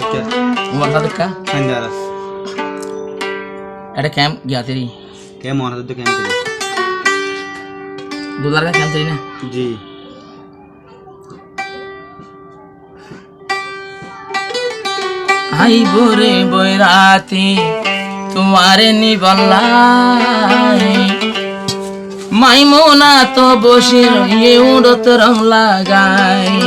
क्या वर्षा का संजारा एटा कैंप गया तेरी क्या मोहना तो कैंप तेरी $2 का कैंप तेरी ना जी आई बोरे बोराती तुम्हारे निबल्लाई माइमोना तो बসে ये उड़त रंग लगाई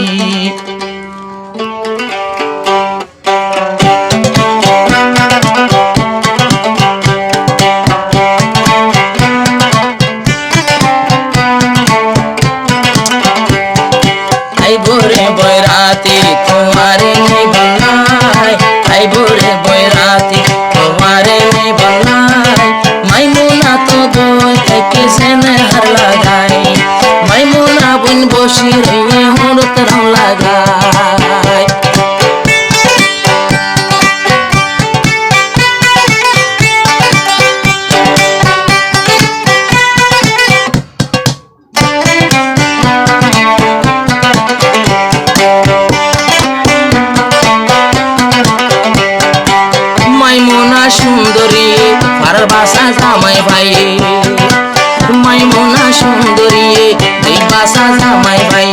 आई बोरे बोराती तुम्हारे निबल्लाई आई बोरे बोराती तुम्हारे निबल्लाई माइमोना तो बोल के सेने हर लगाई माइमोना बुन बसে ये उड़त रंग लगाई মাইমোনা সুন্দরী পারার বাসা জামাই ভাই মাইমোনা সুন্দরী এই বাসা জামাই ভাই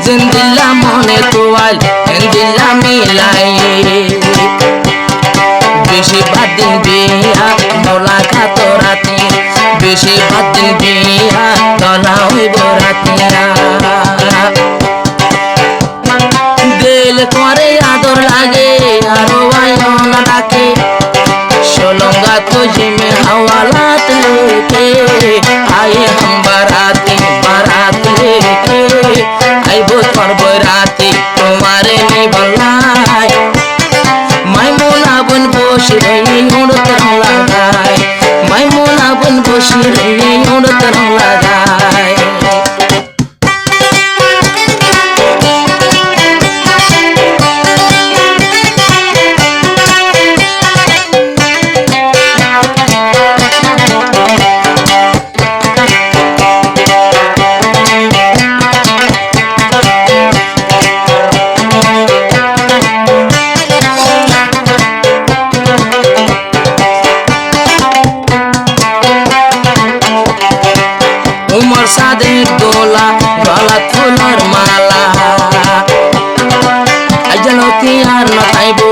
জিন্দিল্লা মনে তোয়াল জিন্দিল্লা মিলাই বেশি বাদ দিন বিয়া মোলাকাত রাতি বেশি বাদ দিন বিয়া দলা হইব রাতিয়া দিল করে আদর লাগে আরো আয়না ডাকে सोलंगा तुझे में हवालात लेके आए हम बाराती बारात लेके आई वो पर बराती तुम्हारे निबल्लाई माइमोना बन बसে रही उड़त रंग लगाई माइमोना बन बसे रही उड़त रंग लगाई उमर सादे डोला गला फुलर माला अजनती यार न खाइबो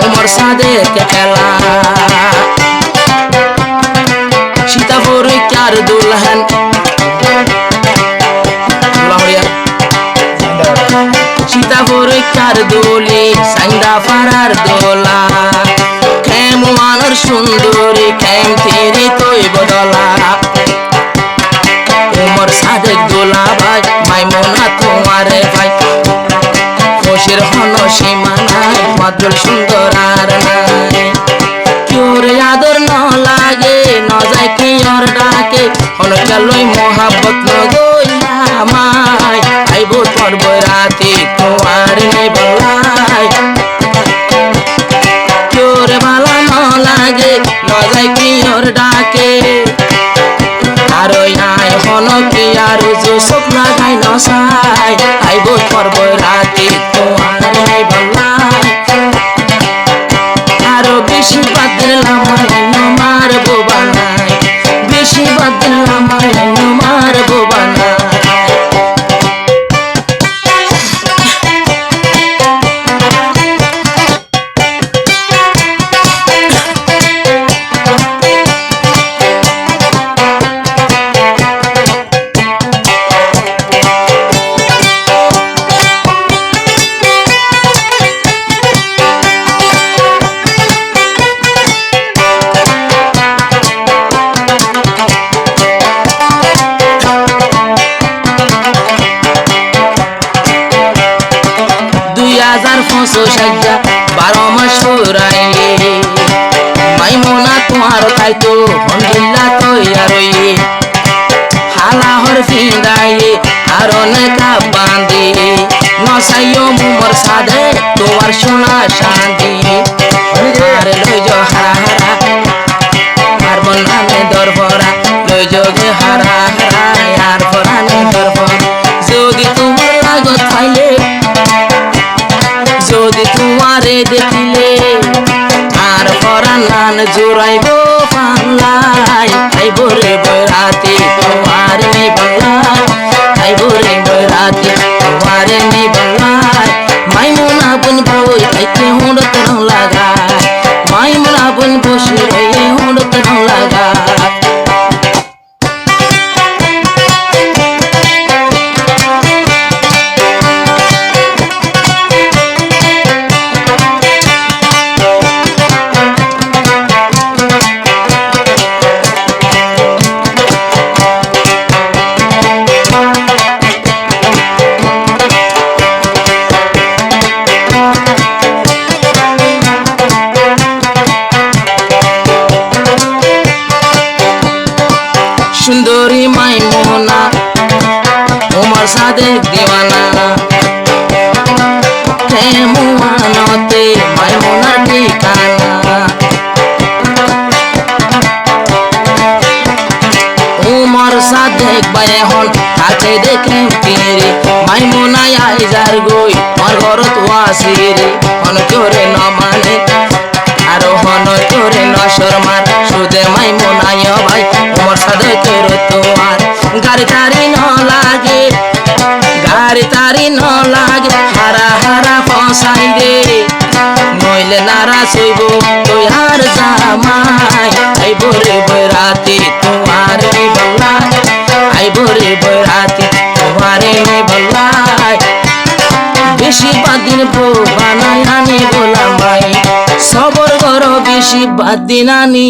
उमर सादे के खेला सीतापुर चार दुल्हन सीतापुर चार दोली संगा फरार दोला खेम वानर सुंदरी खेम तेरी तोय बदला उमर सादेक दोला भाई माइमोना तुम्हारे भाई खुशिर हनो सीमा নাই মাদ্রল সুন্দর আর নাই তোর আদর ন লাগে ন যায় কি ওর ডাকে হন চলই মোহাব্বত ন গইলা মাই আইব তোর বরাতি তোমার নিবল্লাই তোর ভালো ন লাগে ন যায় কি ওর ডাকে আরো আয় হন কি আর যে স্বপ্ন গাই নসাই আইব তোর বরাতি তোমার নিবল্লাই আরো বেশি বাদলাম মার বোবানাই বেশি বাদলাম মার বোবানাই सज्जा 12 मास ফুরাইয়ে মাইমোনা তোমার তাইতো হন্দিল্লা তৈয়ারই হালা হর ফিন্দাইয়ে আর অনেকা বাঁধি নসাইও মুমর সাধে তোমার সোনা শান্তি আর লইজ হারা হারা আর বনানে দরভরা লইজ গে হারা হারা আর বনানে দরভরা যদি তোমার লাগত পাইলে যদি তোমার তারে দেখিলে আর পরাণ নান জোড়াইব পাল্লাই আইব রে বৈরাতি তোমার নেই বল্লাই আইব রে বৈরাতি তোমার নেই বল্লাই মাইমুনা বুন বই আইতে হুঁড়ত রং লাগায় মাইমুনা বুন বসে রয়ে হুঁড়ত রং লাগায় সুন্দরী মাইমুনা ওমর সাদেক দিওয়ানা মুয়ানতে মাইমুনার ঠিকানা ওমর সাদেক বায়হন তাকে দেখে তীরে মাইমুনায় আইজার গই মোর ঘরত ওয়াসিরে হন তোরে ন মানে আর হন তোরে ন শর্মার সুদে মাইমুনায় ভাই ওমর সাদেকের তোমার গাড়ি তারি ন লাগে হারা হারা ফসাই রে নইলে নারাজ হইব তুই আর জামাই আইব রে বৈরাতি তোমার নেই বল্লাই আইব রে বৈরাতি তোমার নেই বল্লাই বেশি বাদিন বউ বানাই আনি গোলাম ভাই সবর গর বেশি বাদিন আনি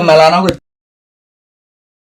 মেলানো